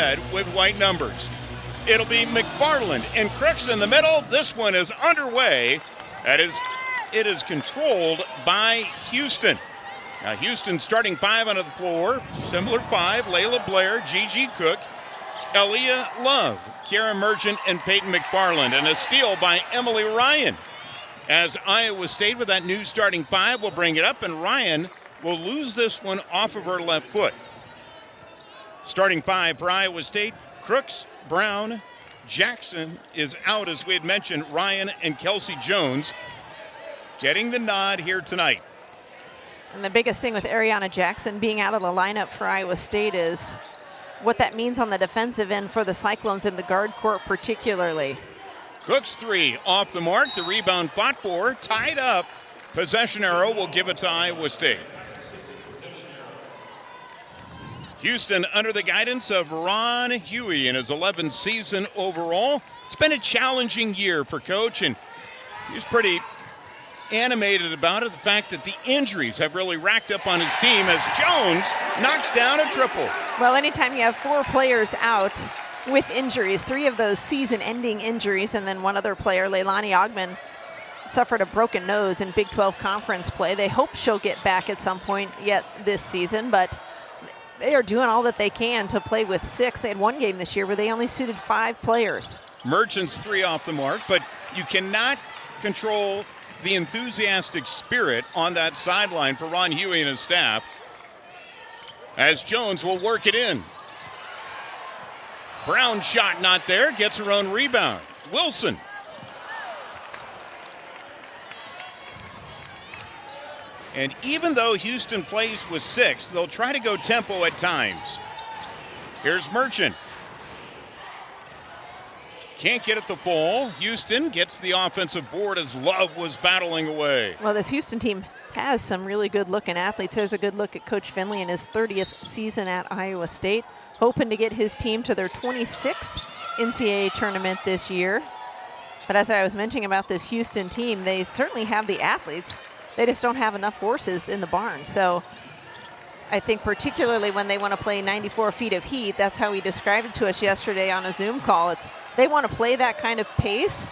red with white numbers. It'll be McFarland and Crooks in the middle. This one is underway. It is controlled by Houston. Now Houston starting 5 on the floor. Similar 5, Layla Blair, Gigi Cook, Aaliyah Love, Kara Merchant, and Peyton McFarland. And a steal by Emily Ryan. As Iowa State with that new starting 5 will bring it up, and Ryan will lose this one off of her left foot. Starting 5 for Iowa State, Crooks, Brown, Jackson is out, as we had mentioned, Ryan and Kelsey Jones getting the nod here tonight. And the biggest thing with Ariana Jackson being out of the lineup for Iowa State is what that means on the defensive end for the Cyclones in the guard court particularly. Cook's 3 off the mark. The rebound fought for, tied up. Possession arrow will give it to Iowa State. Houston under the guidance of Ron Huey in his 11th season overall. It's been a challenging year for Coach, and he's pretty animated about it. The fact that the injuries have really racked up on his team as Jones knocks down a triple. Well, anytime you have 4 players out with injuries, 3 of those season-ending injuries, and then one other player, Leilani Ogman, suffered a broken nose in Big 12 conference play. They hope she'll get back at some point yet this season, but they are doing all that they can to play with 6. They had 1 game this year where they only suited 5 players. Merchant's 3 off the mark, but you cannot control the enthusiastic spirit on that sideline for Ron Huey and his staff, as Jones will work it in. Brown shot not there, gets her own rebound. Wilson. And even though Houston plays with 6, they'll try to go tempo at times. Here's Merchant. Can't get it to fall. Houston gets the offensive board as Love was battling away. Well, this Houston team has some really good-looking athletes. There's a good look at Coach Finley in his 30th season at Iowa State, hoping to get his team to their 26th NCAA tournament this year. But as I was mentioning about this Houston team, they certainly have the athletes. They just don't have enough horses in the barn. So I think particularly when they want to play 94 feet of heat, that's how he described it to us yesterday on a Zoom call. They want to play that kind of pace,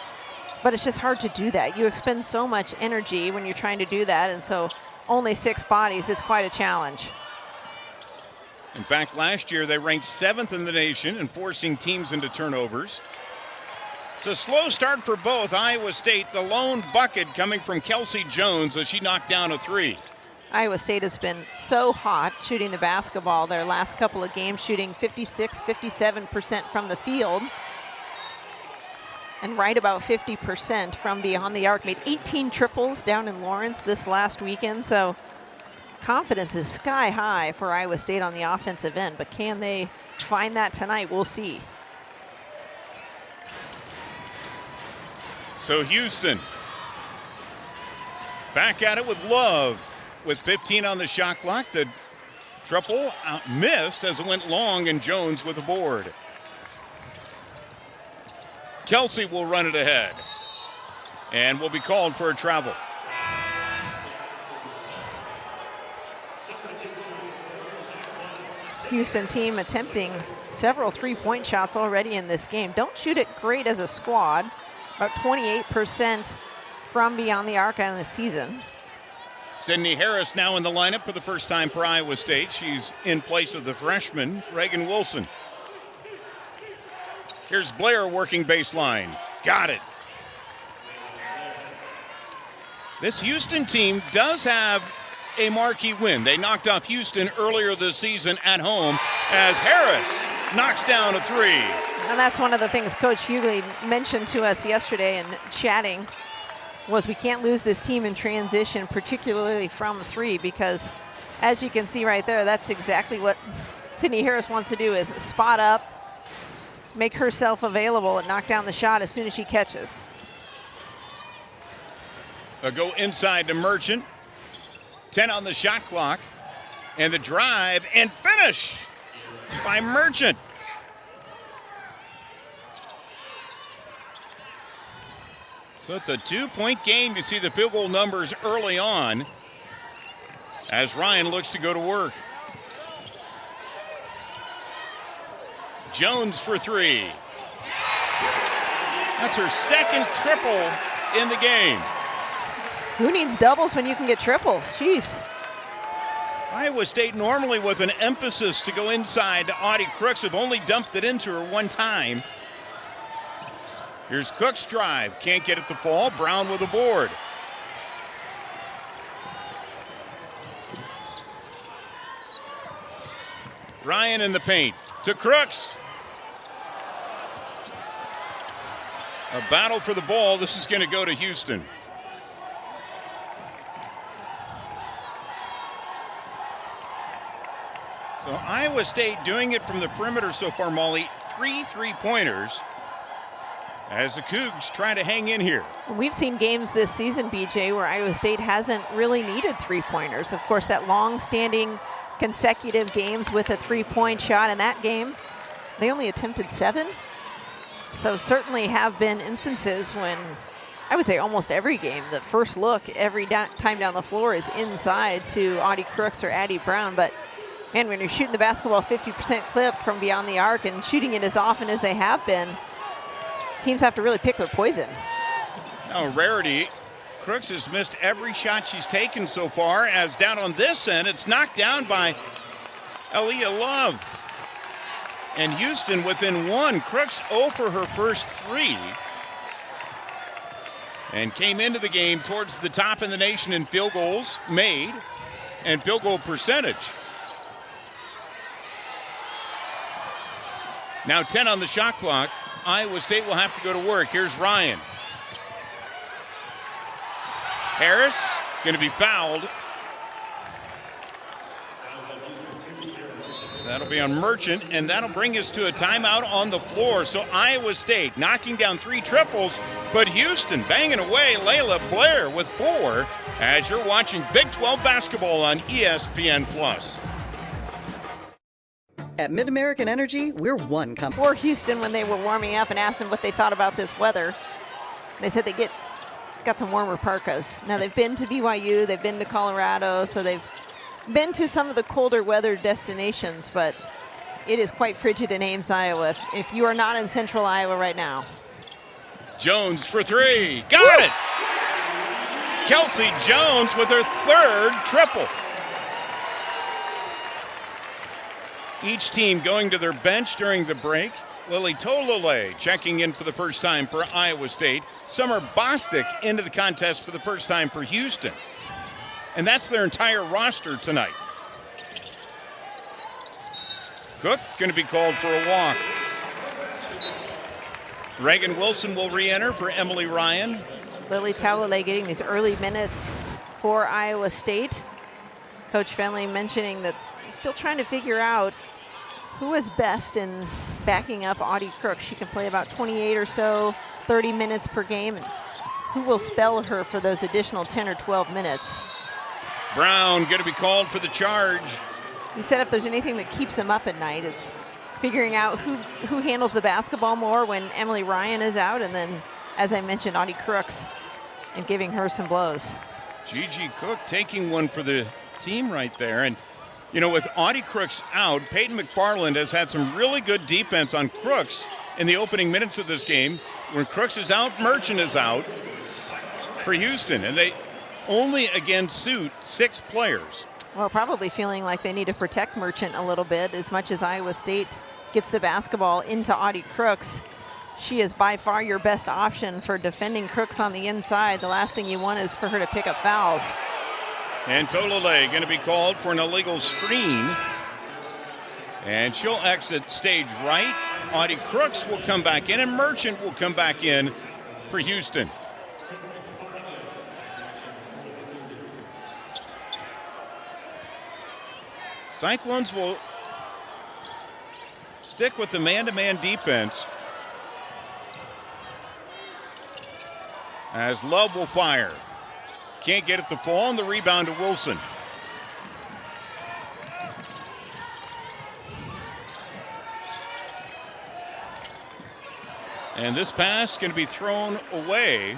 but it's just hard to do that. You expend so much energy when you're trying to do that, and so only 6 bodies is quite a challenge. In fact, last year they ranked 7th in the nation in forcing teams into turnovers. It's a slow start for both. Iowa State, the lone bucket coming from Kelsey Jones as she knocked down a 3. Iowa State has been so hot shooting the basketball their last couple of games, shooting 56, 57% from the field, and right about 50% from beyond the arc. Made 18 triples down in Lawrence this last weekend, so confidence is sky high for Iowa State on the offensive end, but can they find that tonight? We'll see. So Houston back at it with Love with 15 on the shot clock. The triple missed as it went long, and Jones with a board. Kelsey will run it ahead and will be called for a travel. Houston team attempting several three-point shots already in this game. Don't shoot it great as a squad. About 28% from beyond the arc on the season. Sydney Harris now in the lineup for the first time for Iowa State. She's in place of the freshman, Reagan Wilson. Here's Blair working baseline. Got it. This Houston team does have a marquee win. They knocked off Houston earlier this season at home as Harris knocks down a 3. And that's one of the things Coach Hughley mentioned to us yesterday in chatting, was we can't lose this team in transition, particularly from 3, because as you can see right there, that's exactly what Sydney Harris wants to do, is spot up, make herself available, and knock down the shot as soon as she catches. They'll go inside to Merchant. 10 on the shot clock. And the drive and finish by Merchant. So it's a 2-point game. You see the field goal numbers early on as Ryan looks to go to work. Jones for three. That's her second triple in the game. Who needs doubles when you can get triples? Jeez. Iowa State normally with an emphasis to go inside to Audie Crooks have only dumped it into her one time. Here's Cook's drive. Can't get it to fall. Brown with a board. Ryan in the paint to Crooks. A battle for the ball. This is going to go to Houston. So Iowa State doing it from the perimeter so far, Molly. 3 3-pointers as the Cougs try to hang in here. We've seen games this season, BJ, where Iowa State hasn't really needed 3-pointers. Of course, that long-standing consecutive games with a 3-point shot. In that game, they only attempted 7. So certainly have been instances when, I would say almost every game, the first look every time down the floor is inside to Audie Crooks or Addie Brown. But man, when you're shooting the basketball 50% clip from beyond the arc and shooting it as often as they have been, teams have to really pick their poison. Now, rarity. Crooks has missed every shot she's taken so far, as down on this end, it's knocked down by Aaliyah Love. And Houston within 1. Crooks 0 for her first 3. And came into the game towards the top in the nation in field goals made and field goal percentage. Now 10 on the shot clock. Iowa State will have to go to work. Here's Ryan. Harris going to be fouled. That'll be on Merchant, and that'll bring us to a timeout on the floor. So Iowa State knocking down 3 triples, but Houston banging away. Layla Blair with 4 as you're watching Big 12 basketball on ESPN+. At Mid-American Energy, we're one company. For Houston, when they were warming up and asked them what they thought about this weather, they said they got some warmer parkas. Now, they've been to BYU, they've been to Colorado, so they've been to some of the colder weather destinations, but it is quite frigid in Ames, Iowa, if you are not in central Iowa right now. Jones for 3. Got it! Kelsey Jones with her 3rd triple. Each team going to their bench during the break. Lily Tolole checking in for the first time for Iowa State. Summer Bostic into the contest for the first time for Houston. And that's their entire roster tonight. Cook going to be called for a walk. Reagan Wilson will re-enter for Emily Ryan. Lily Tolole getting these early minutes for Iowa State. Coach Finley mentioning that still trying to figure out who is best in backing up Audie Crooks. She can play about 28 or so, 30 minutes per game. And who will spell her for those additional 10 or 12 minutes? Brown going to be called for the charge. He said if there's anything that keeps him up at night is figuring out who handles the basketball more when Emily Ryan is out, and then, as I mentioned, Audie Crooks, and giving her some blows. Gigi Cook taking one for the team right there. And you know, with Audie Crooks out, Peyton McFarland has had some really good defense on Crooks in the opening minutes of this game. When Crooks is out, Merchant is out for Houston, and they only again suit 6 players. Well, probably feeling like they need to protect Merchant a little bit as much as Iowa State gets the basketball into Audie Crooks. She is by far your best option for defending Crooks on the inside. The last thing you want is for her to pick up fouls. And Tolole going to be called for an illegal screen. And she'll exit stage right. Audie Crooks will come back in, and Merchant will come back in for Houston. Cyclones will stick with the man-to-man defense as Love will fire. Can't get it to fall, and the rebound to Wilson. And this pass going to be thrown away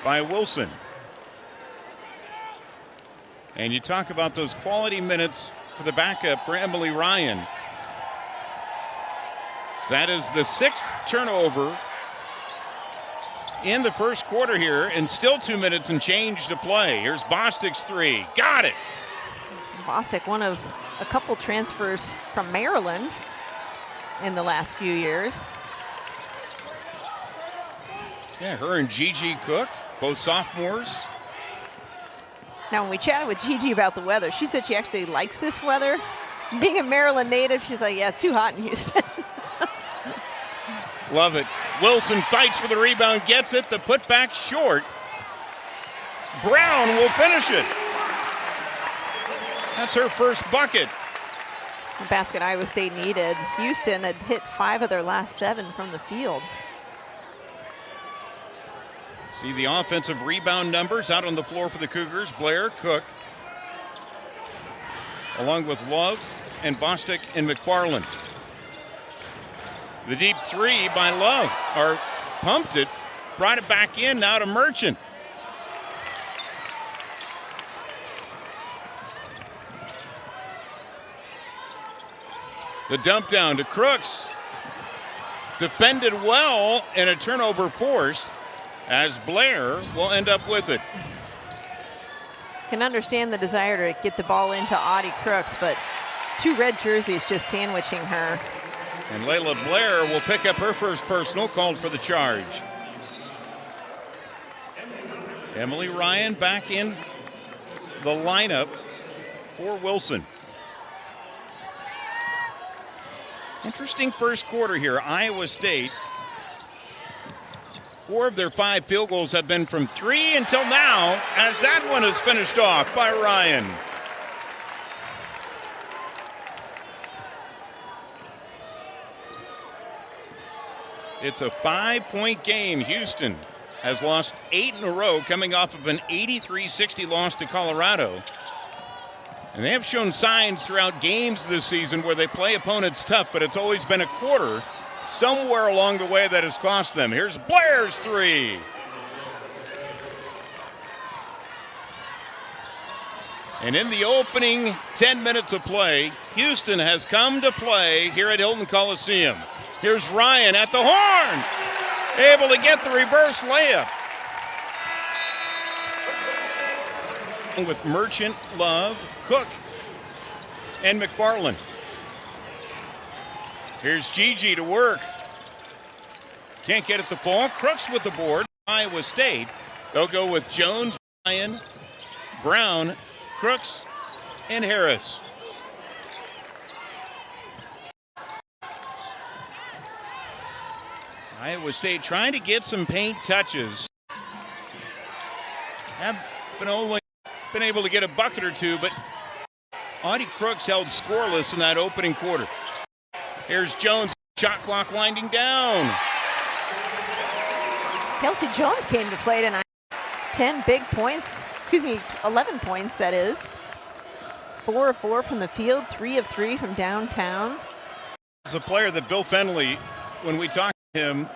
by Wilson. And you talk about those quality minutes for the backup for Emily Ryan. That is the 6th turnover in the first quarter here, and still 2 minutes and change to play. Here's Bostic's three. Got it. Bostic, one of a couple transfers from Maryland in the last few years. Yeah, her and Gigi Cook, both sophomores. Now, when we chatted with Gigi about the weather, she said she actually likes this weather. Being a Maryland native, she's like, yeah, it's too hot in Houston. Love it. Wilson fights for the rebound, gets it. The putback short. Brown will finish it. That's her first bucket. The basket Iowa State needed. Houston had hit 5 of their last 7 from the field. See the offensive rebound numbers out on the floor for the Cougars. Blair, Cook, along with Love and Bostic and McFarland. The deep three by Love, or pumped it, brought it back in, now to Merchant. The dump down to Crooks. Defended well, and a turnover forced, as Blair will end up with it. Can understand the desire to get the ball into Audie Crooks, but 2 red jerseys just sandwiching her. And Layla Blair will pick up her first personal, called for the charge. Emily Ryan back in the lineup for Wilson. Interesting first quarter here. Iowa State, 4 of their 5 field goals have been from 3 until now, as that one is finished off by Ryan. It's a 5-point game. Houston has lost 8 in a row, coming off of an 83-60 loss to Colorado. And they have shown signs throughout games this season where they play opponents tough, but it's always been a quarter somewhere along the way that has cost them. Here's Blair's three. And in the opening 10 minutes of play, Houston has come to play here at Hilton Coliseum. Here's Ryan at the horn, able to get the reverse layup. With Merchant, Love, Cook, and McFarland. Here's Gigi to work. Can't get it to fall. Crooks with the board. Iowa State. They'll go with Jones, Ryan, Brown, Crooks, and Harris. Iowa State trying to get some paint touches. Have been able to get a bucket or two, but Audie Crooks held scoreless in that opening quarter. Here's Jones, shot clock winding down. Kelsey Jones came to play tonight. 11 points, that is. 4 of 4 from the field, 3 of 3 from downtown. As a player that Bill Fenley, when we talked to him,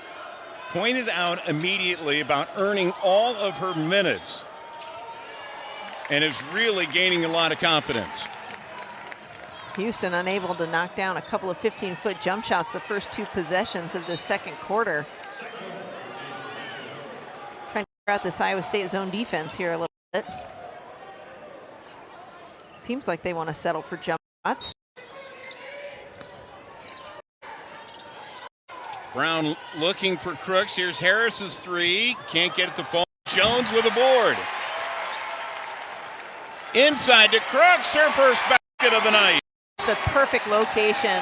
pointed out immediately about earning all of her minutes and is really gaining a lot of confidence. Houston unable to knock down a couple of 15-foot jump shots the first 2 possessions of the second quarter. Trying to figure out this Iowa State zone defense here a little bit. Seems like they want to settle for jump shots. Brown looking for Crooks. Here's Harris's three. Can't get it to fall. Jones with a board. Inside to Crooks, her first basket of the night. It's the perfect location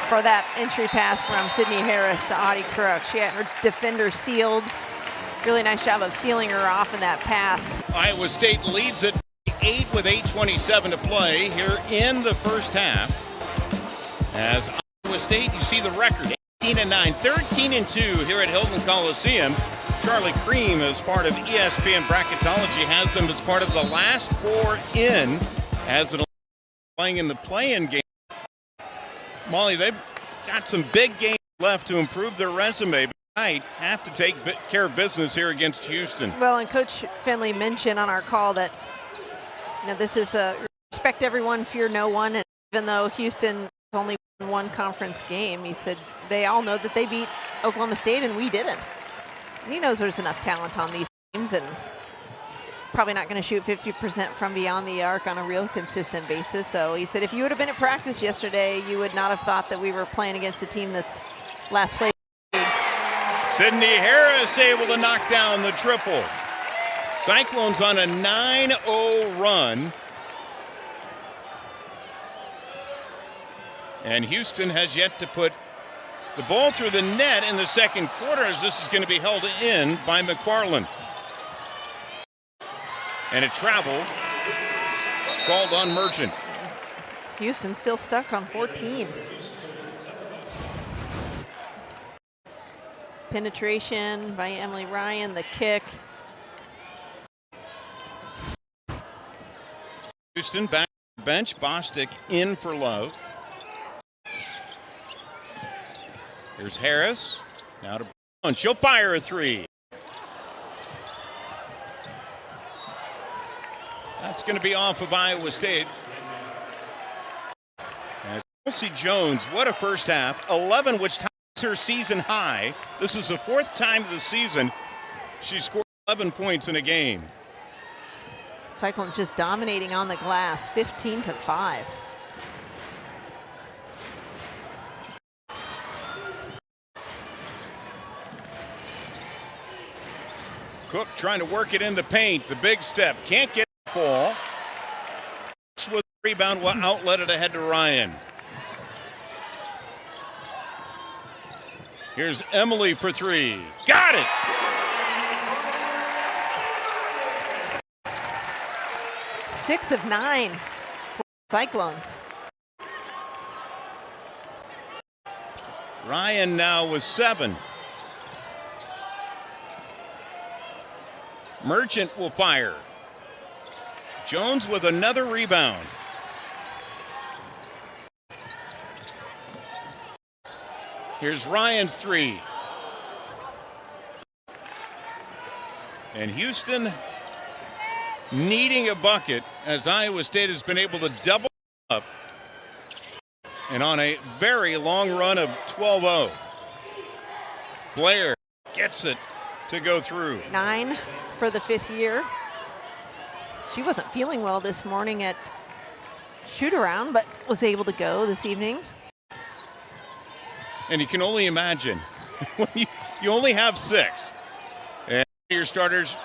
for that entry pass from Sydney Harris to Audie Crooks. She had her defender sealed. Really nice job of sealing her off in that pass. Iowa State leads it 8 with 8:27 to play here in the first half. As Iowa State, you see the record, 18-9, 13-2 here at Hilton Coliseum. Charlie Cream, as part of ESPN Bracketology, has them as part of the last 4 in, as it playing in the play-in game. Molly, they've got some big games left to improve their resume, but tonight have to take care of business here against Houston. Well, and Coach Finley mentioned on our call that this is the respect everyone, fear no one, and even though Houston only one conference game. He said they all know that they beat Oklahoma State and we didn't. And he knows there's enough talent on these teams and probably not going to shoot 50% from beyond the arc on a real consistent basis. So he said if you would have been at practice yesterday, you would not have thought that we were playing against a team that's last place. Sydney Harris able to knock down the triple. Cyclones on a 9-0 run. And Houston has yet to put the ball through the net in the second quarter, as this is going to be held in by McFarland. And a travel called on Merchant. Houston still stuck on 14. Penetration by Emily Ryan, the kick. Houston back to the bench, Bostic in for Love. Here's Harris, now to Brown, she'll fire a three. That's going to be off of Iowa State. As Kelsey Jones, what a first half, 11, which ties her season high. This is the fourth time of the season she scored 11 points in a game. Cyclones just dominating on the glass, 15-5. Cook trying to work it in the paint. The big step. Can't get it to fall. With the rebound, will outlet it ahead to Ryan. Here's Emily for three. Got it! Six of 9 for Cyclones. Ryan now with 7. Merchant will fire. Jones with another rebound. Here's Ryan's three. And Houston needing a bucket as Iowa State has been able to double up and on a very long run of 12-0. Blair gets it to go through. 9 for the 5th year. She wasn't feeling well this morning at shoot around, but was able to go this evening. And you can only imagine when you only have 6 and your starters,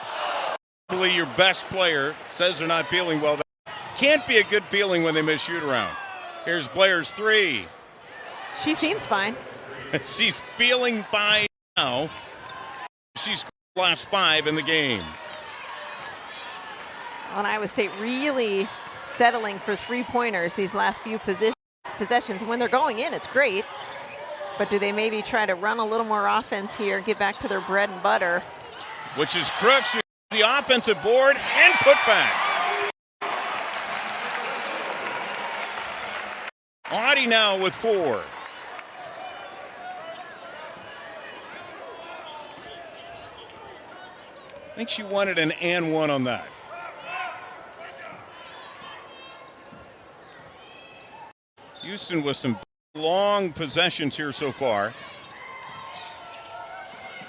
probably your best player says they're not feeling well. That can't be a good feeling when they miss shoot around. Here's Blair's three. She seems fine. She's feeling fine now. She's scored the last 5 in the game. On Iowa State really settling for 3-pointers these last few possessions. When they're going in, it's great. But do they maybe try to run a little more offense here, get back to their bread and butter? Which is Crooks, the offensive board, and put back. Audie now with 4. I think she wanted an and one on that. Houston with some long possessions here so far.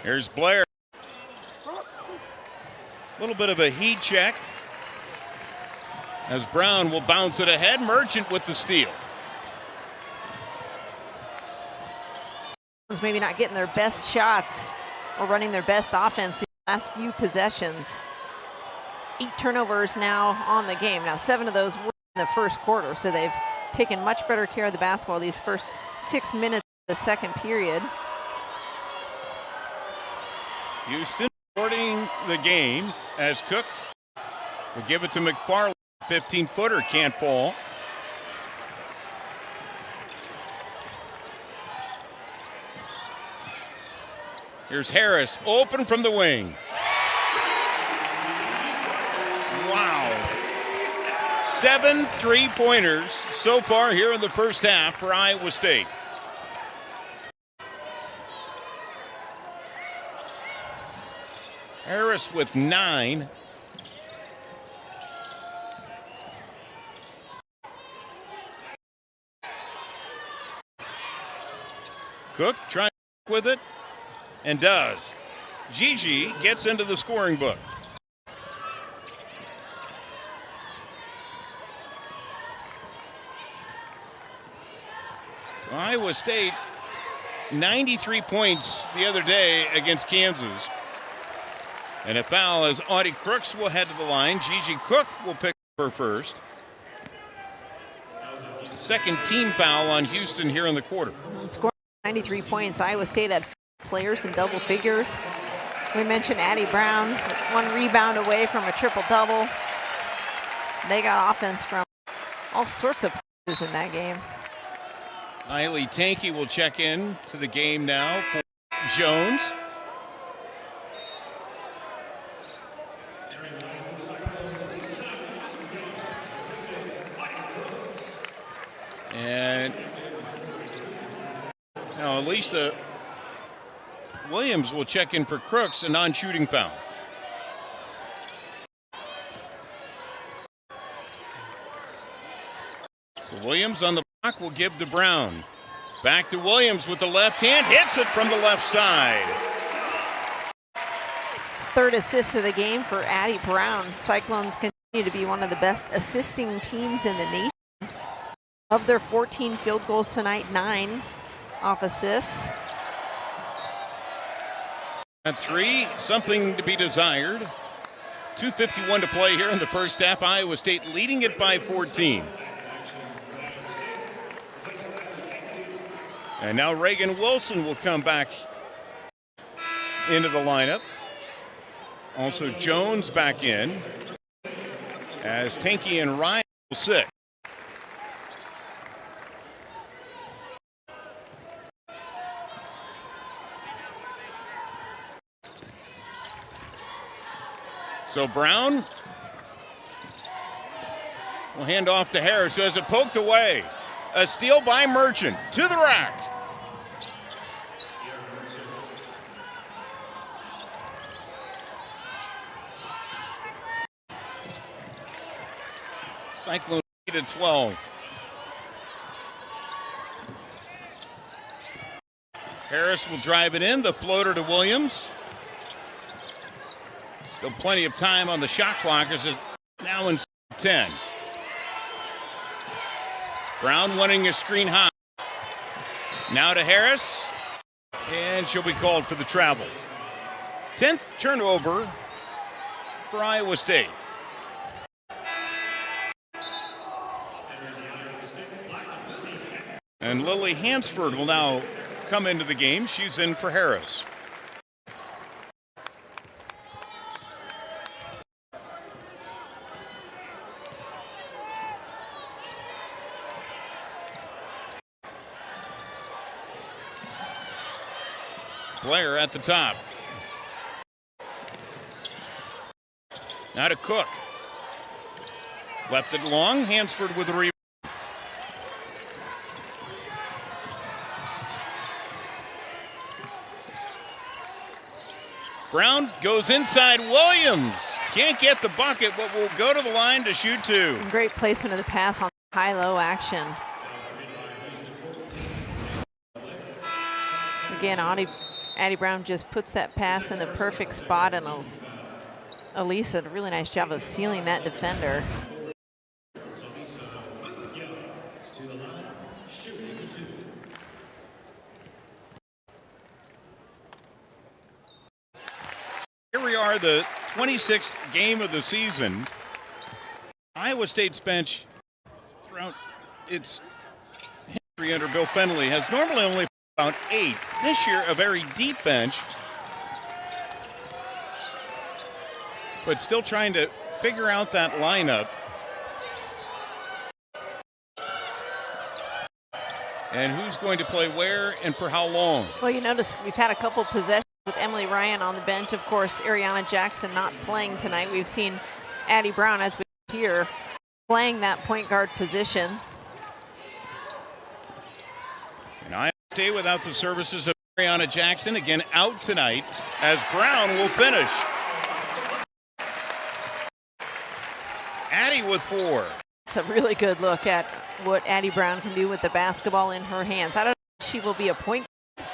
Here's Blair. A little bit of a heat check as Brown will bounce it ahead. Merchant with the steal. Maybe not getting their best shots or running their best offense the last few possessions. 8 turnovers now on the game. Now 7 of those were in the first quarter, so they've taken much better care of the basketball these first 6 minutes of the second period. Houston starting the game as Cook will give it to McFarland. 15-footer can't fall. Here's Harris, open from the wing. Wow. 7 3-pointers so far here in the first half for Iowa State. Harris with 9. Cook trying with it and does. Gigi gets into the scoring book. So Iowa State, 93 points the other day against Kansas. And a foul as Audie Crooks will head to the line. Gigi Cook will pick her first. Second team foul on Houston here in the quarter. Scoring 93 points. Iowa State had players in double figures. We mentioned Addie Brown, one rebound away from a triple-double. They got offense from all sorts of places in that game. Miley Tanky will check in to the game now for Jones. And now Elisa Williams will check in for Crooks, a non-shooting foul. So Williams on the block will give to Brown. Back to Williams with the left hand, hits it from the left side. Third assist of the game for Addie Brown. Cyclones continue to be one of the best assisting teams in the nation. Of their 14 field goals tonight, 9 off assists. At 3, something to be desired. 2:51 to play here in the first half. Iowa State leading it by 14. And now Reagan Wilson will come back into the lineup. Also Jones back in as Tanky and Ryan will sit. So Brown will hand off to Harris, who has it poked away. A steal by Merchant to the rack. Cyclone lead at 12. Harris will drive it in, the floater to Williams. Still plenty of time on the shot clock as it's now in 10. Brown winning a screen high. Now to Harris, and she'll be called for the travel. 10th turnover for Iowa State. And Lily Hansford will now come into the game. She's in for Harris. Blair at the top. Now to Cook. Left it long. Hansford with a rebound. Brown goes inside. Williams can't get the bucket, but will go to the line to shoot 2. Great placement of the pass on high-low action. Again, Addie Brown just puts that pass in the perfect spot, and Elisa did a really nice job of sealing that defender. Here we are, the 26th game of the season. Iowa State's bench throughout its history under Bill Fennelly has normally only about 8. This year, a very deep bench, but still trying to figure out that lineup. And who's going to play where and for how long. Well, you notice we've had a couple possessions with Emily Ryan on the bench. Of course, Ariana Jackson not playing tonight. We've seen Addie Brown, as we hear, playing that point guard position. And Iowa State without the services of Ariana Jackson, again out tonight, as Brown will finish. Addie with 4. It's a really good look at what Addie Brown can do with the basketball in her hands. I don't know if she will be a point guard,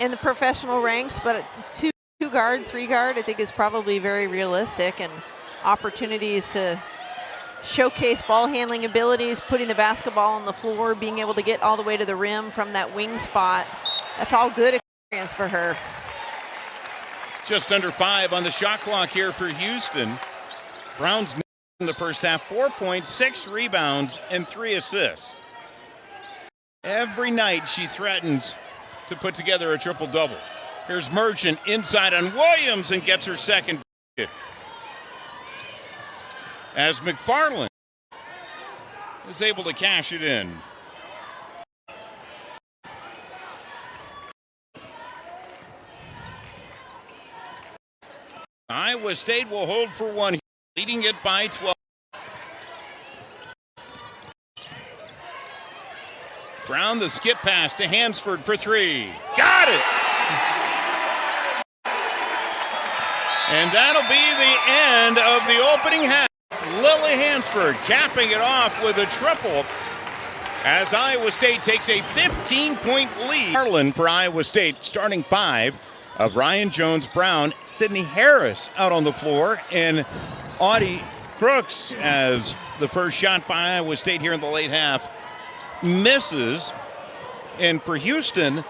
in the professional ranks, but two guard, 3 guard, I think is probably very realistic, and opportunities to showcase ball handling abilities, putting the basketball on the floor, being able to get all the way to the rim from that wing spot. That's all good experience for her. Just under 5 on the shot clock here for Houston. Brown's in the first half, 4 points, 6 rebounds, and 3 assists. Every night she threatens to put together a triple-double. Here's Merchant inside on Williams and gets her second. As McFarland is able to cash it in. Iowa State will hold for 1, leading it by 12. Brown, the skip pass to Hansford for 3. Got it! And that'll be the end of the opening half. Lily Hansford capping it off with a triple as Iowa State takes a 15-point lead. Harlan for Iowa State, starting 5 of Ryan Jones-Brown, Sydney Harris out on the floor, and Audie Crooks as the first shot by Iowa State here in the late half misses. And for Houston,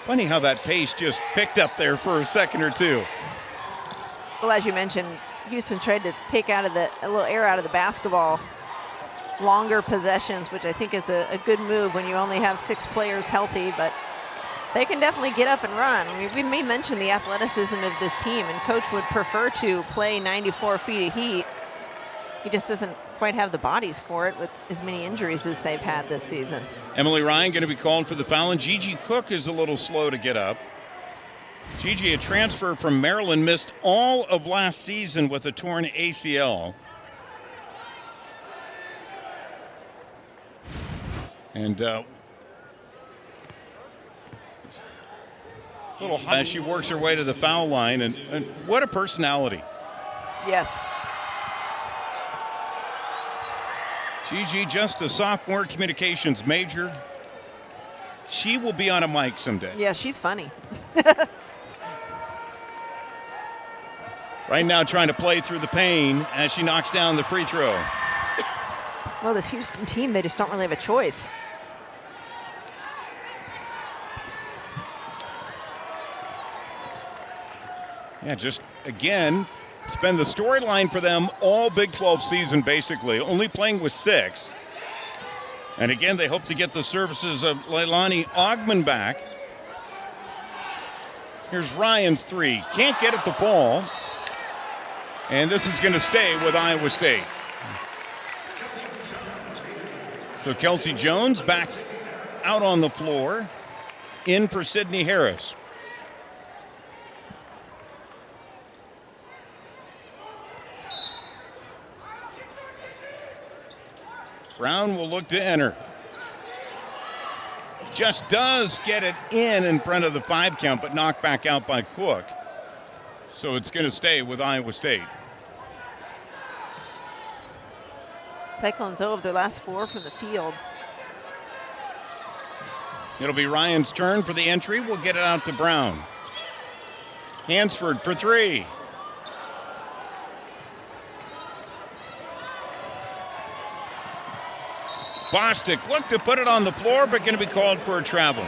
funny how that pace just picked up there for a second or two. Well, as you mentioned, Houston tried to take a little air out of the basketball. Longer possessions, which I think is a good move when you only have 6 players healthy, but they can definitely get up and run. I mean, we may mention the athleticism of this team, and Coach would prefer to play 94 feet of heat. He just doesn't quite have the bodies for it with as many injuries as they've had this season. Emily Ryan going to be called for the foul, and Gigi Cook is a little slow to get up. Gigi, a transfer from Maryland, missed all of last season with a torn ACL. And a little high as she works her way to the foul line, and what a personality. Yes. Gigi, just a sophomore communications major. She will be on a mic someday. Yeah, she's funny. Right now trying to play through the pain as she knocks down the free throw. Well, this Houston team, they just don't really have a choice. Yeah, just again, it's been the storyline for them all Big 12 season, basically, only playing with 6. And again, they hope to get the services of Leilani Ogman back. Here's Ryan's 3. Can't get it to fall. And this is going to stay with Iowa State. So Kelsey Jones back out on the floor. In for Sydney Harris. Brown will look to enter. Just does get it in front of the 5 count, but knocked back out by Cook. So it's going to stay with Iowa State. Cyclones 0 of their last 4 from the field. It'll be Ryan's turn for the entry. We'll get it out to Brown. Hansford for 3. Bostic looked to put it on the floor, but going to be called for a travel.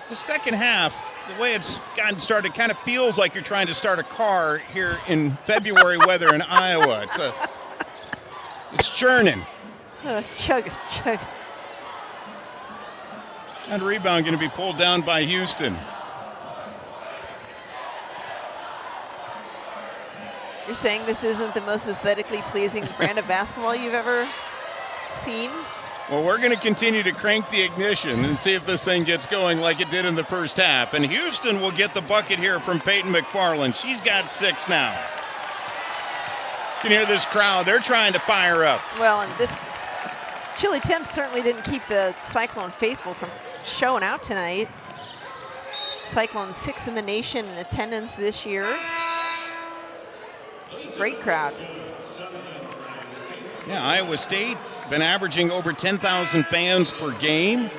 The second half, the way it's gotten started, kind of feels like you're trying to start a car here in February weather in Iowa. It's churning. Chug. And rebound going to be pulled down by Houston. You're saying this isn't the most aesthetically pleasing brand of basketball you've ever seen? Well, we're going to continue to crank the ignition and see if this thing gets going like it did in the first half. And Houston will get the bucket here from Peyton McFarland. She's got 6 now. can hear this crowd. They're trying to fire up. Well, and this chilly temps certainly didn't keep the Cyclone faithful from showing out tonight. Cyclone 6th in the nation in attendance this year. Great crowd. Yeah, Iowa State been averaging over 10,000 fans per game.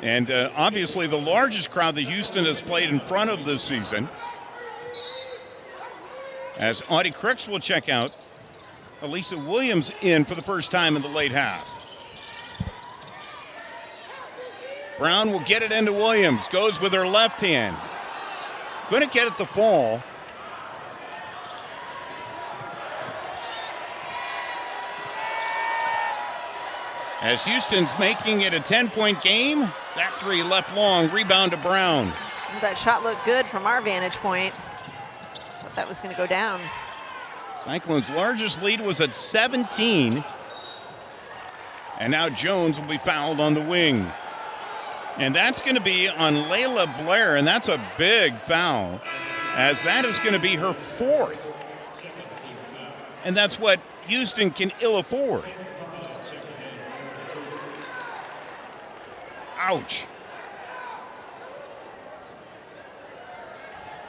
And obviously the largest crowd that Houston has played in front of this season. As Audie Crooks will check out, Elisa Williams in for the first time in the late half. Brown will get it into Williams, goes with her left hand. Couldn't get it to fall. As Houston's making it a 10-point game, that three left long, rebound to Brown. That shot looked good from our vantage point. Thought that was going to go down. Cyclones' largest lead was at 17. And now Jones will be fouled on the wing. And that's going to be on Layla Blair, and that's a big foul, as that is going to be her fourth. And that's what Houston can ill afford. Ouch.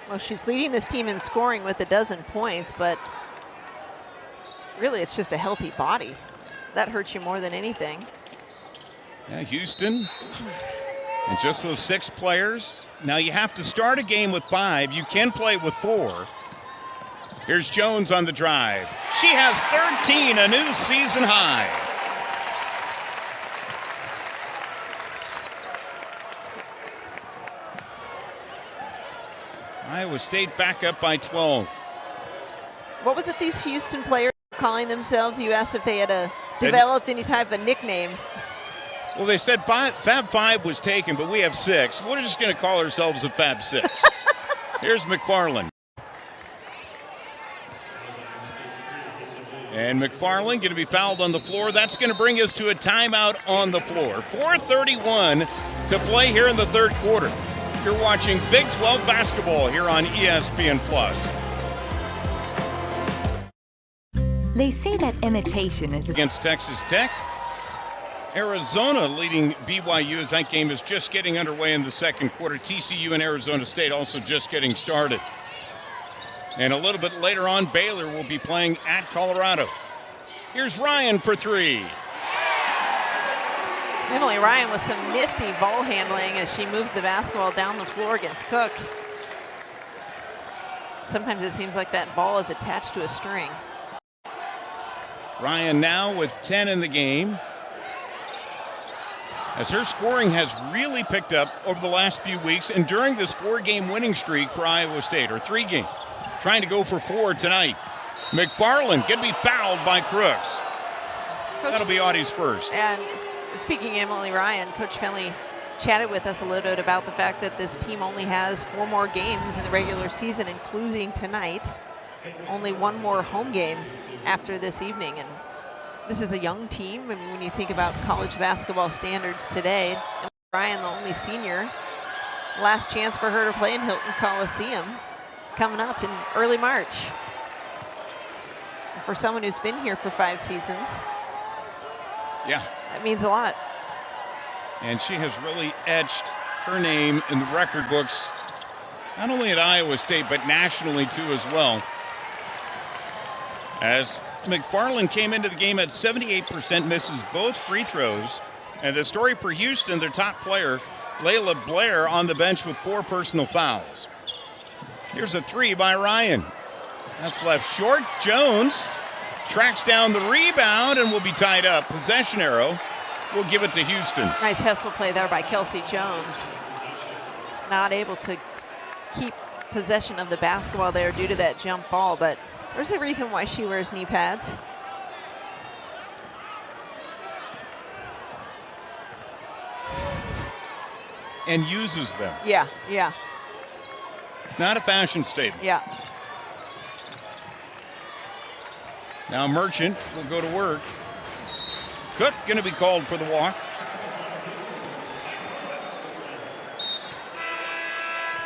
Well, she's leading this team in scoring with 12 points, but really it's just a healthy body. That hurts you more than anything. Yeah, Houston, and just those 6 players. Now you have to start a game with 5. You can play with 4. Here's Jones on the drive. She has 13, a new season high. Iowa State back up by 12. What was it these Houston players were calling themselves? You asked if they had developed any type of nickname. Well, they said Fab 5 was taken, but we have 6. We're just going to call ourselves a Fab 6. Here's McFarland. And McFarland going to be fouled on the floor. That's going to bring us to a timeout on the floor. 4:31 to play here in the third quarter. You're watching Big 12 basketball here on ESPN+. They say that imitation is Against Texas Tech. Arizona leading BYU as that game is just getting underway in the second quarter. TCU and Arizona State also just getting started. And a little bit later on, Baylor will be playing at Colorado. Here's Ryan for 3. Emily Ryan with some nifty ball handling as she moves the basketball down the floor against Cook. Sometimes it seems like that ball is attached to a string. Ryan now with 10 in the game, as her scoring has really picked up over the last few weeks and during this 4-game winning streak for Iowa State, or 3-game. Trying to go for 4 tonight. McFarland can be fouled by Crooks. That'll be Audie's first. And speaking of Emily Ryan, Coach Finley chatted with us a little bit about the fact that this team only has 4 more games in the regular season, including tonight. Only 1 more home game after this evening. And this is a young team. I mean, when you think about college basketball standards today, Emily Ryan, the only senior, last chance for her to play in Hilton Coliseum coming up in early March. And for someone who's been here for 5 seasons, yeah, that means a lot. And she has really etched her name in the record books, not only at Iowa State, but nationally too as well. As McFarland came into the game at 78%, misses both free throws. And the story for Houston, their top player, Layla Blair, on the bench with 4 personal fouls. Here's a 3 by Ryan. That's left short. Jones tracks down the rebound and will be tied up. Possession arrow will give it to Houston. Nice hustle play there by Kelsey Jones. Not able to keep possession of the basketball there due to that jump ball, but there's a reason why she wears knee pads. And uses them. Yeah, yeah. It's not a fashion statement. Yeah. Now Merchant will go to work. Cook going to be called for the walk.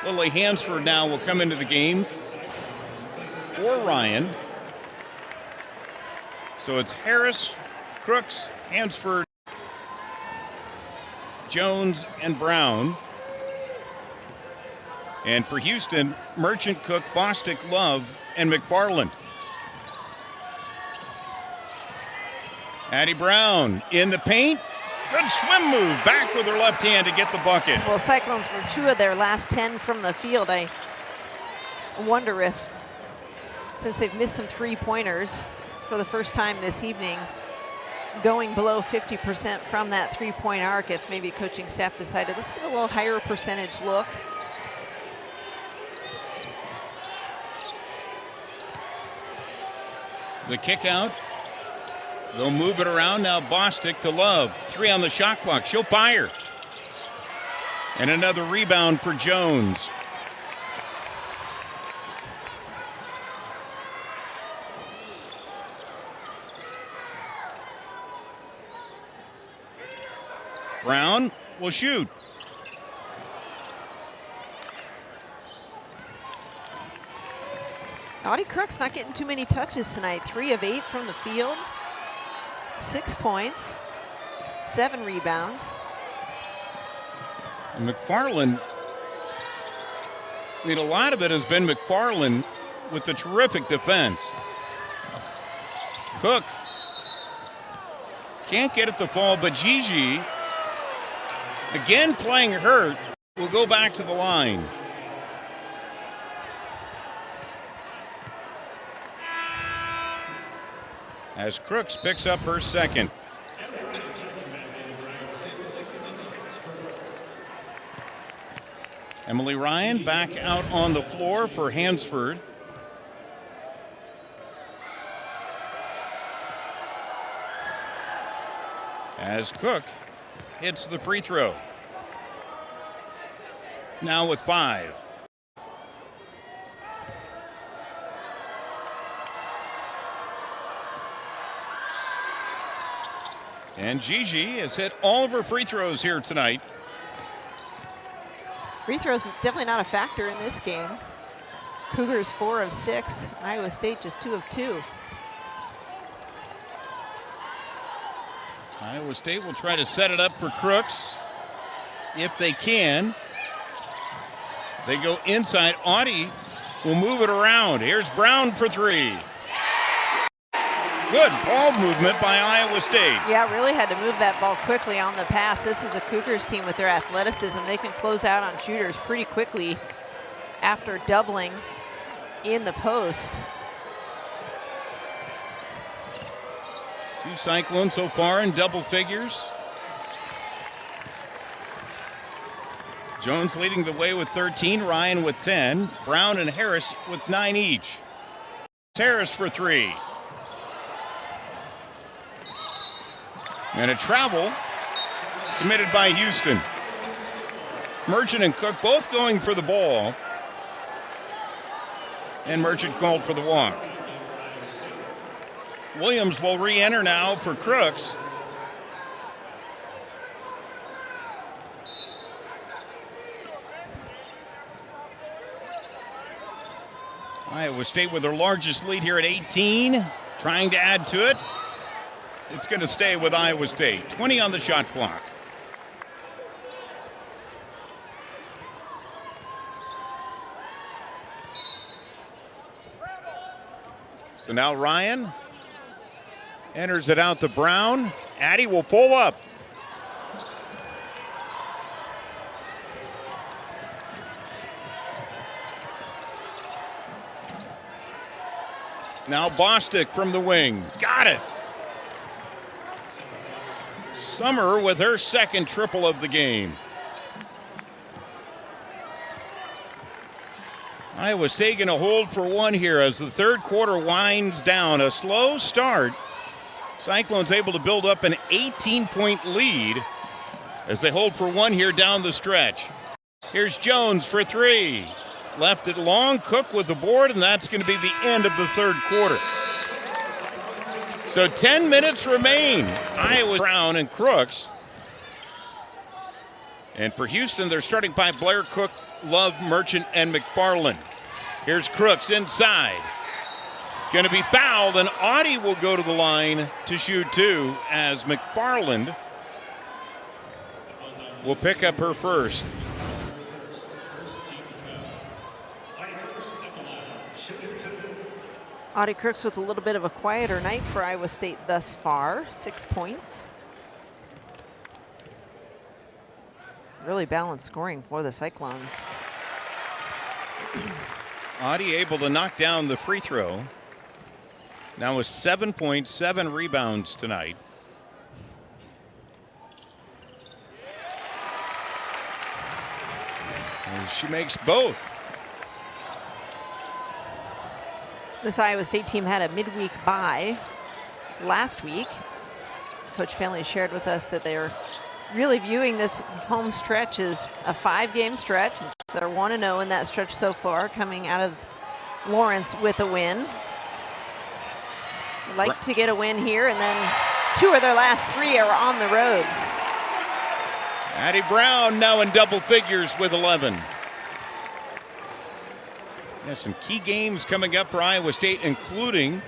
Lily Hansford now will come into the game for Ryan. So it's Harris, Crooks, Hansford, Jones, and Brown. And for Houston, Merchant, Cook, Bostic, Love, and McFarland. Addie Brown in the paint. Good swim move. Back with her left hand to get the bucket. Well, Cyclones were 2 of their last 10 from the field. I wonder if, since they've missed some three-pointers for the first time this evening, going below 50% from that three-point arc, if maybe coaching staff decided, let's get a little higher percentage look. The kick out. They'll move it around now. Bostic to Love. 3 on the shot clock. She'll fire. And another rebound for Jones. Brown will shoot. Audie Crooks not getting too many touches tonight. 3 of 8 from the field. 6 points, 7 rebounds. And McFarland, I mean, a lot of it has been McFarland with the terrific defense. Cook can't get it to fall, but Gigi, again playing hurt, will go back to the line. As Crooks picks up her second. Emily Ryan back out on the floor for Hansford. As Cook hits the free throw. Now with 5. And Gigi has hit all of her free throws here tonight. Free throws definitely not a factor in this game. Cougars 4 of 6. Iowa State just 2 of 2. Iowa State will try to set it up for Crooks if they can. They go inside. Audie will move it around. Here's Brown for 3. Good ball movement by Iowa State. Yeah, really had to move that ball quickly on the pass. This is a Cougars team with their athleticism. They can close out on shooters pretty quickly after doubling in the post. 2 Cyclones so far in double figures. Jones leading the way with 13, Ryan with 10, Brown and Harris with 9 each. Harris for 3. And a travel committed by Houston. Merchant and Cook both going for the ball. And Merchant called for the walk. Williams will re-enter now for Crooks. Iowa State with their largest lead here at 18, trying to add to it. It's going to stay with Iowa State. 20 on the shot clock. So now Ryan enters it out to Brown. Addie will pull up. Now Bostic from the wing. Got it. Summer with her second triple of the game. Iowa State going to hold for one here as the third quarter winds down. A slow start. Cyclones able to build up an 18-point lead as they hold for one here down the stretch. Here's Jones for 3. Left it long. Cook with the board, and that's going to be the end of the third quarter. So 10 minutes remain. Iowa, Brown, and Crooks. And for Houston, they're starting by Blair, Cook, Love, Merchant, and McFarland. Here's Crooks inside. Going to be fouled, and Audie will go to the line to shoot 2 as McFarland will pick up her first. Audie Crooks with a little bit of a quieter night for Iowa State thus far. 6 points. Really balanced scoring for the Cyclones. Audie able to knock down the free throw. Now with 7 points, 7 rebounds tonight. And she makes both. This Iowa State team had a midweek bye last week. Coach Finley shared with us that they're really viewing this home stretch as a 5-game stretch. They're 1-0 in that stretch so far, coming out of Lawrence with a win. They'd like to get a win here, and then 2 of their last 3 are on the road. Addie Brown now in double figures with 11. There's some key games coming up for Iowa State, including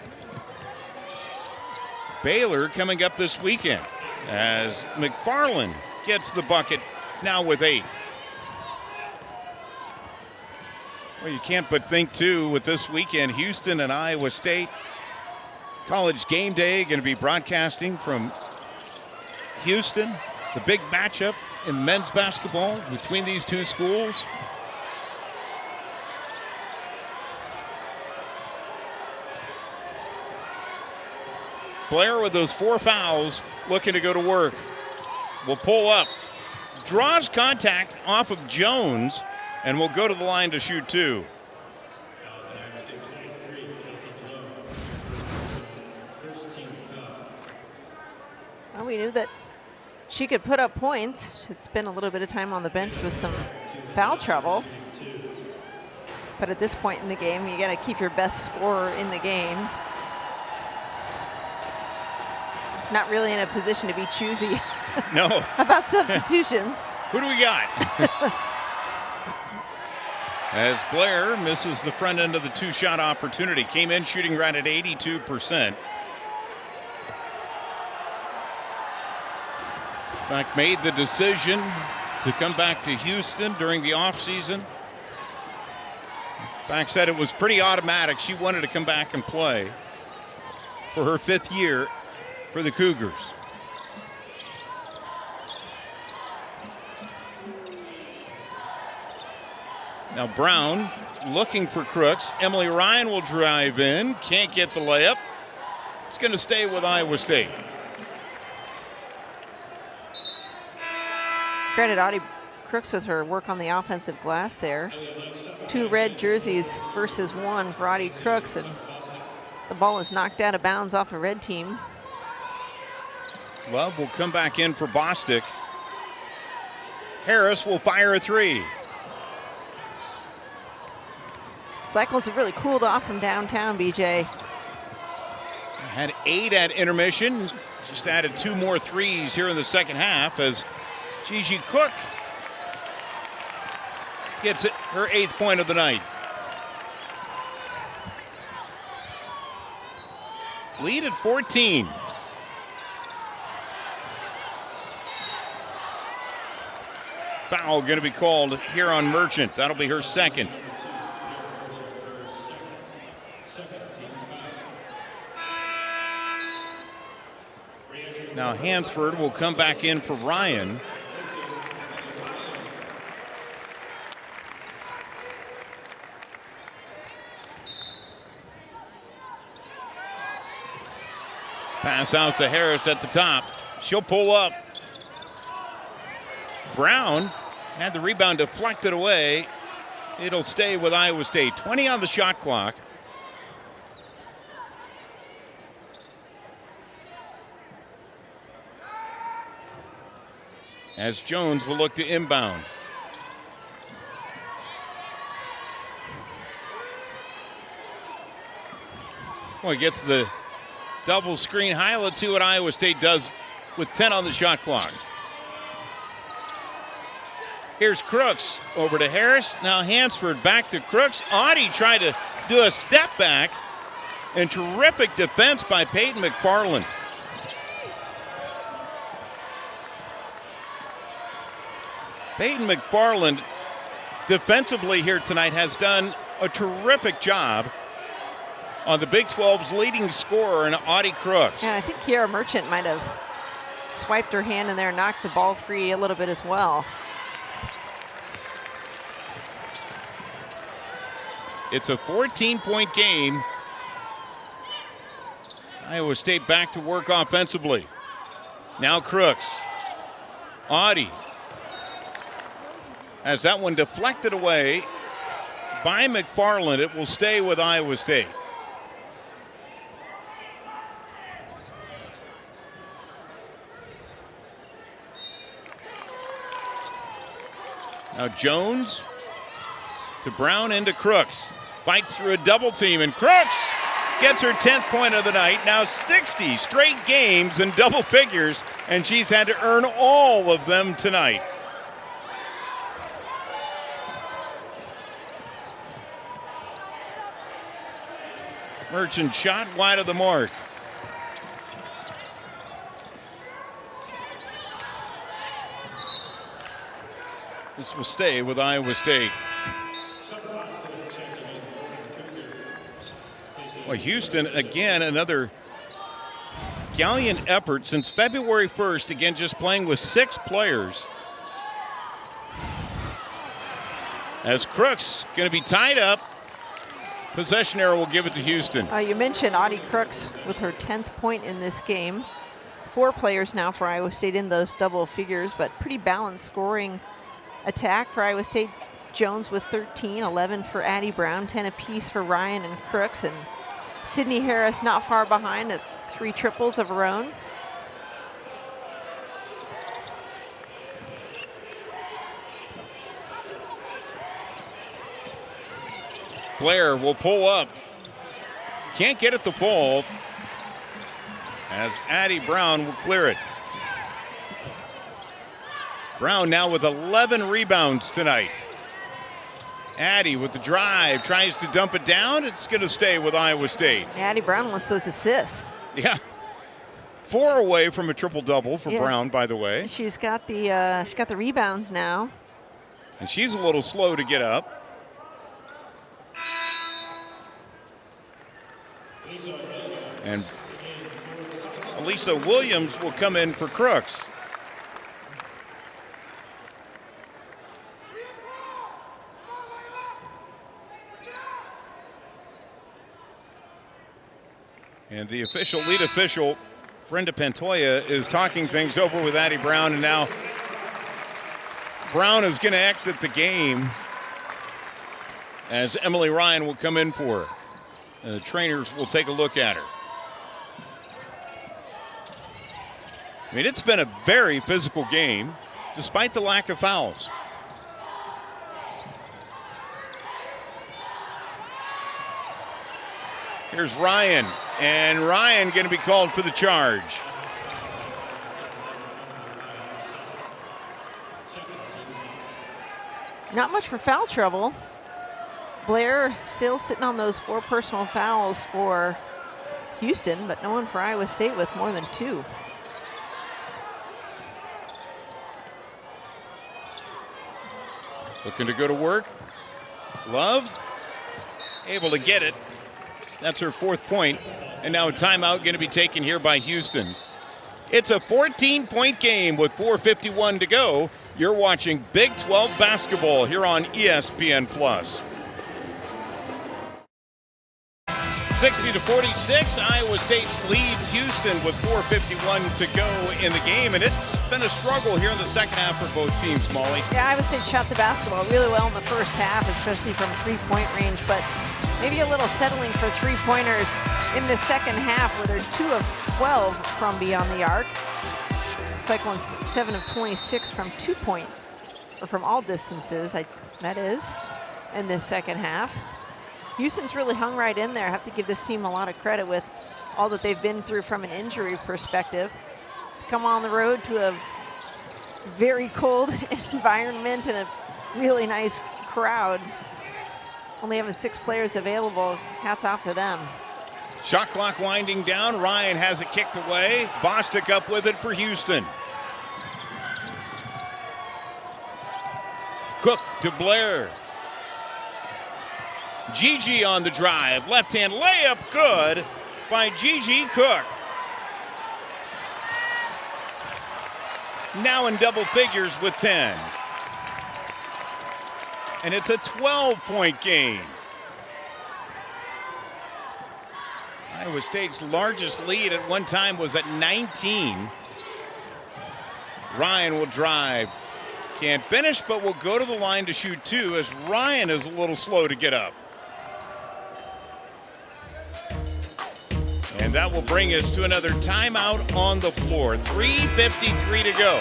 Baylor coming up this weekend, as McFarland gets the bucket now with 8. Well, you can't but think, too, with this weekend, Houston and Iowa State. College Game Day going to be broadcasting from Houston. The big matchup in men's basketball between these two schools. Blair with those 4 fouls, looking to go to work. Will pull up, draws contact off of Jones, and will go to the line to shoot 2. Well, we knew that she could put up points. She's spent a little bit of time on the bench with some foul trouble. But at this point in the game, you got to keep your best scorer in the game. Not really in a position to be choosy No. about substitutions. Who do we got? As Blair misses the front end of the 2-shot opportunity. Came in shooting right at 82%. In fact, made the decision to come back to Houston during the offseason. In fact, said it was pretty automatic. She wanted to come back and play for her 5th year for the Cougars. Now Brown looking for Crooks. Emily Ryan will drive in. Can't get the layup. It's going to stay with Iowa State. Credit Audie Crooks with her work on the offensive glass there. 2 red jerseys versus 1 for Audie Crooks, and the ball is knocked out of bounds off a red team. Love will come back in for Bostic. Harris will fire a 3. Cyclones have really cooled off from downtown, BJ. Had 8 at intermission. Just added 2 more threes here in the second half as Gigi Cook gets it, her 8th point of the night. Lead at 14. Foul going to be called here on Merchant. That'll be her 2nd. Now Hansford will come back in for Ryan. Pass out to Harris at the top. She'll pull up. Brown had the rebound deflected away. It'll stay with Iowa State. 20 on the shot clock. As Jones will look to inbound. Well, he gets the double screen high. Let's see what Iowa State does with 10 on the shot clock. Here's Crooks over to Harris. Now Hansford back to Crooks. Audie tried to do a step back. And terrific defense by Peyton McFarland. Peyton McFarland defensively here tonight has done a terrific job on the Big 12's leading scorer in Audie Crooks. Yeah, I think Kiara Merchant might have swiped her hand in there and knocked the ball free a little bit as well. It's a 14-point game. Iowa State back to work offensively. Now Crooks. Audie has that one deflected away by McFarland. It will stay with Iowa State. Now Jones to Brown into Crooks. Fights through a double team, and Crooks gets her 10th point of the night. Now 60 straight games in double figures, and she's had to earn all of them tonight. Merchant shot wide of the mark. This will stay with Iowa State. Well, Houston, again, another gallant effort since February 1st. Again, just playing with 6 players. As Crooks going to be tied up. Possession arrow will give it to Houston. You mentioned Audie Crooks with her 10th point in this game. 4 players now for Iowa State in those double figures, but pretty balanced scoring attack for Iowa State. Jones with 13, 11 for Addie Brown, 10 apiece for Ryan and Crooks, and Sydney Harris not far behind at 3 triples of her own. Blair will pull up. Can't get it to fall as Addie Brown will clear it. Brown now with 11 rebounds tonight. Addie with the drive, tries to dump it down. It's going to stay with Iowa State. Addie Brown wants those assists. Yeah. 4 away from a triple-double for Brown, by the way. She's got the rebounds now. And she's a little slow to get up. And Elisa Williams will come in for Crooks. And the lead official, Brenda Pantoja, is talking things over with Addie Brown, and now Brown is going to exit the game as Emily Ryan will come in for her. And the trainers will take a look at her. I mean, it's been a very physical game, despite the lack of fouls. Here's Ryan, and Ryan going to be called for the charge. Not much for foul trouble. Blair still sitting on those 4 personal fouls for Houston, but no one for Iowa State with more than 2. Looking to go to work. Love, able to get it. That's her 4th point. And now a timeout going to be taken here by Houston. It's a 14-point game with 4:51 to go. You're watching Big 12 basketball here on ESPN+. 60-46, Iowa State leads Houston with 4:51 to go in the game, and it's been a struggle here in the second half for both teams, Molly. Yeah, Iowa State shot the basketball really well in the first half, especially from 3-point range, but maybe a little settling for 3-pointers in the second half, where they're 2 of 12 from beyond the arc. Cyclones 7 of 26 from 2-point, or from all distances, that is, in this second half. Houston's really hung right in there. I have to give this team a lot of credit with all that they've been through from an injury perspective. To come on the road to a very cold environment and a really nice crowd. Only having 6 players available, hats off to them. Shot clock winding down. Ryan has it kicked away. Bostic up with it for Houston. Cook to Blair. Gigi on the drive. Left-hand layup good by Gigi Cook. Now in double figures with 10. And it's a 12-point game. Iowa State's largest lead at one time was at 19. Ryan will drive. Can't finish, but will go to the line to shoot 2 as Ryan is a little slow to get up. And that will bring us to another timeout on the floor. 3:53 to go.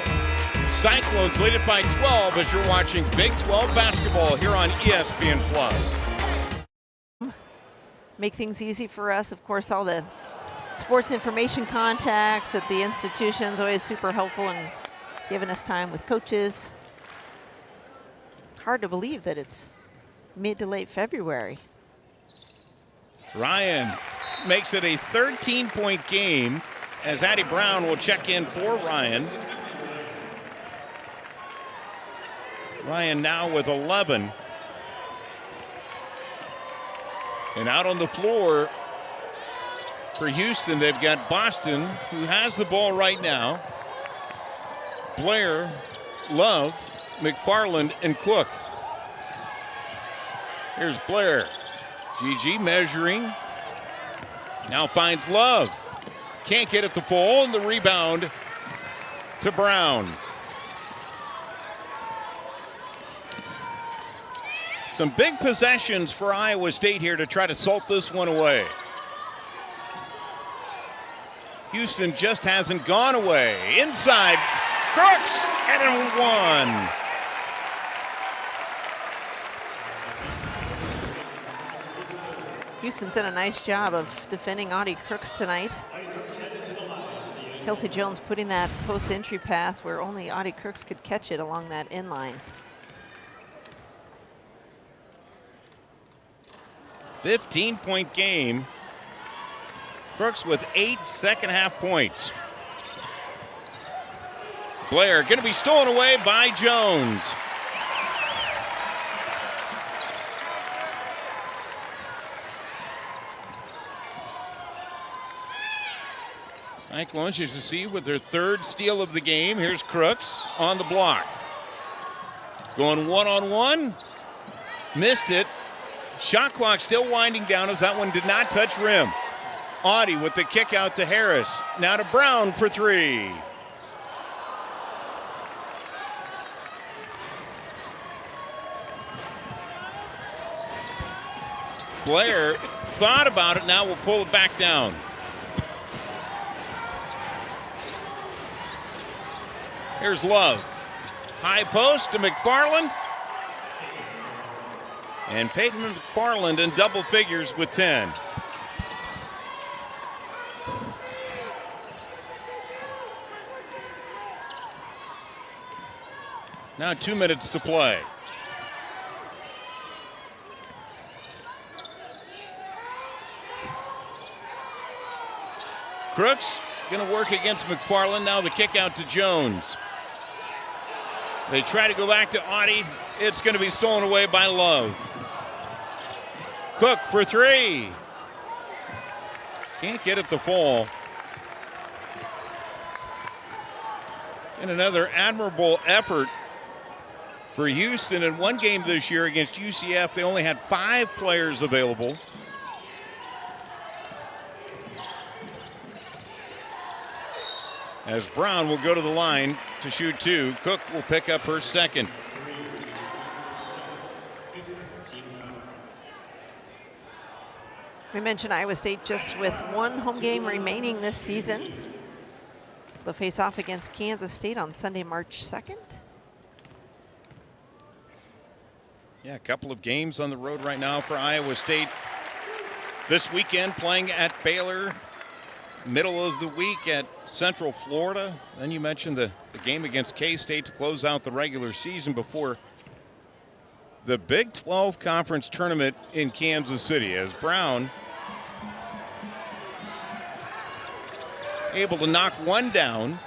Cyclones lead it by 12 as you're watching Big 12 basketball here on ESPN+. Make things easy for us. Of course, all the sports information contacts at the institutions always super helpful in giving us time with coaches. Hard to believe that it's mid to late February. Ryan makes it a 13-point game as Addie Brown will check in for Ryan. Ryan now with 11. And out on the floor for Houston, they've got Boston, who has the ball right now. Blair, Love, McFarland, and Cook. Here's Blair. Gigi measuring. Now finds Love. Can't get it to fall, and the rebound to Brown. Some big possessions for Iowa State here to try to salt this one away. Houston just hasn't gone away. Inside, Crooks, and a 1. Houston's done a nice job of defending Audie Crooks tonight. Kelsey Jones putting that post-entry pass where only Audie Crooks could catch it along that inline. 15-point game. Crooks with 8 second-half points. Blair going to be stolen away by Jones. Cyclones, as you see, with their 3rd steal of the game. Here's Crooks on the block. Going one-on-one. Missed it. Shot clock still winding down as that one did not touch rim. Audie with the kick out to Harris. Now to Brown for 3. Blair thought about it, now will pull it back down. Here's Love. High post to McFarland. And Peyton McFarland in double figures with 10. Now 2 minutes to play. Crooks going to work against McFarland. Now the kick out to Jones. They try to go back to Audie. It's going to be stolen away by Love. Cook for 3. Can't get it to fall. And another admirable effort for Houston. In one game this year against UCF, they only had 5 players available. As Brown will go to the line to shoot 2. Cook will pick up her 2nd. We mentioned Iowa State just with 1 home game remaining this season. They'll face off against Kansas State on Sunday, March 2nd. Yeah, a couple of games on the road right now for Iowa State. This weekend playing at Baylor. Middle of the week at Central Florida. Then you mentioned the game against K-State to close out the regular season before the Big 12 Conference Tournament in Kansas City, as Brown able to knock one down.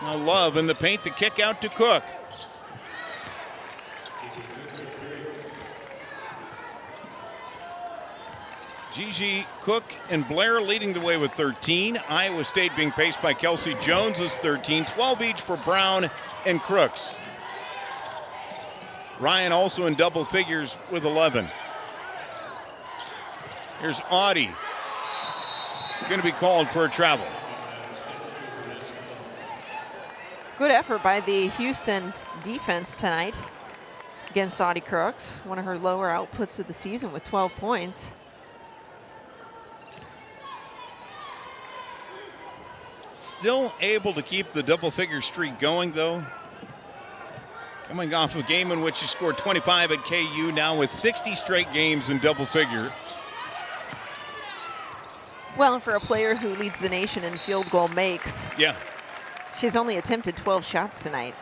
Now Love in the paint, the kick out to Cook. Gigi, Cook, and Blair leading the way with 13. Iowa State being paced by Kelsey Jones is 13. 12 each for Brown and Crooks. Ryan also in double figures with 11. Here's Audie. Going to be called for a travel. Good effort by the Houston defense tonight against Audie Crooks. One of her lower outputs of the season with 12 points. Still able to keep the double-figure streak going, though. Coming off a game in which she scored 25 at KU, now with 60 straight games in double figures. Well, for a player who leads the nation in field goal makes, yeah, she's only attempted 12 shots tonight.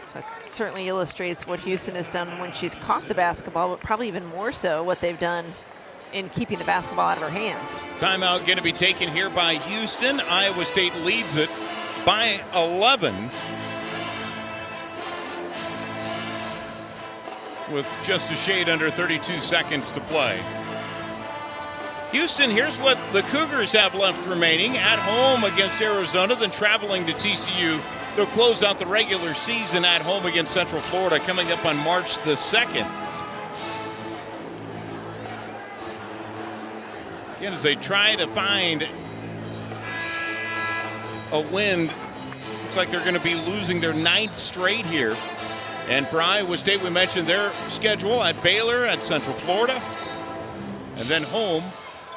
So it certainly illustrates what Houston has done when she's caught the basketball, but probably even more so what they've done in keeping the basketball out of her hands. Timeout going to be taken here by Houston. Iowa State leads it by 11. With just a shade under 32 seconds to play. Houston, here's what the Cougars have left remaining. At home against Arizona, then traveling to TCU. They'll close out the regular season at home against Central Florida coming up on March the 2nd. Again, as they try to find a win, looks like they're going to be losing their 9th straight here. And for Iowa State, we mentioned their schedule at Baylor, at Central Florida, and then home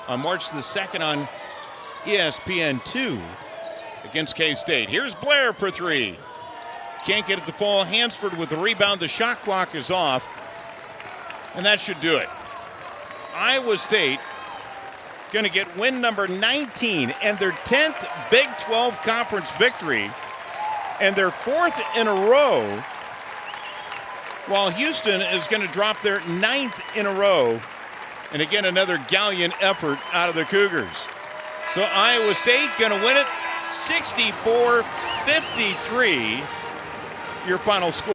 on March the 2nd on ESPN2 against K-State. Here's Blair for three. Can't get it to fall. Hansford with the rebound. The shot clock is off, and that should do it. Iowa State going to get win number 19 and their 10th Big 12 Conference victory and their 4th in a row, while Houston is going to drop their 9th in a row. And again, another gallant effort out of the Cougars. So Iowa State going to win it 64-53. Your final score.